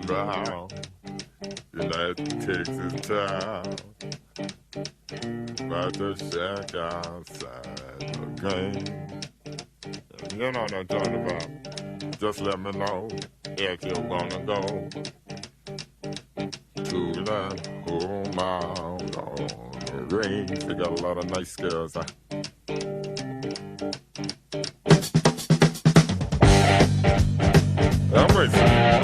trial. United Texas town. About to shack outside the game. You know what I'm talking about. Just let me know if you wanna go to that whole mile on the range. They got a lot of nice girls. I'm racing.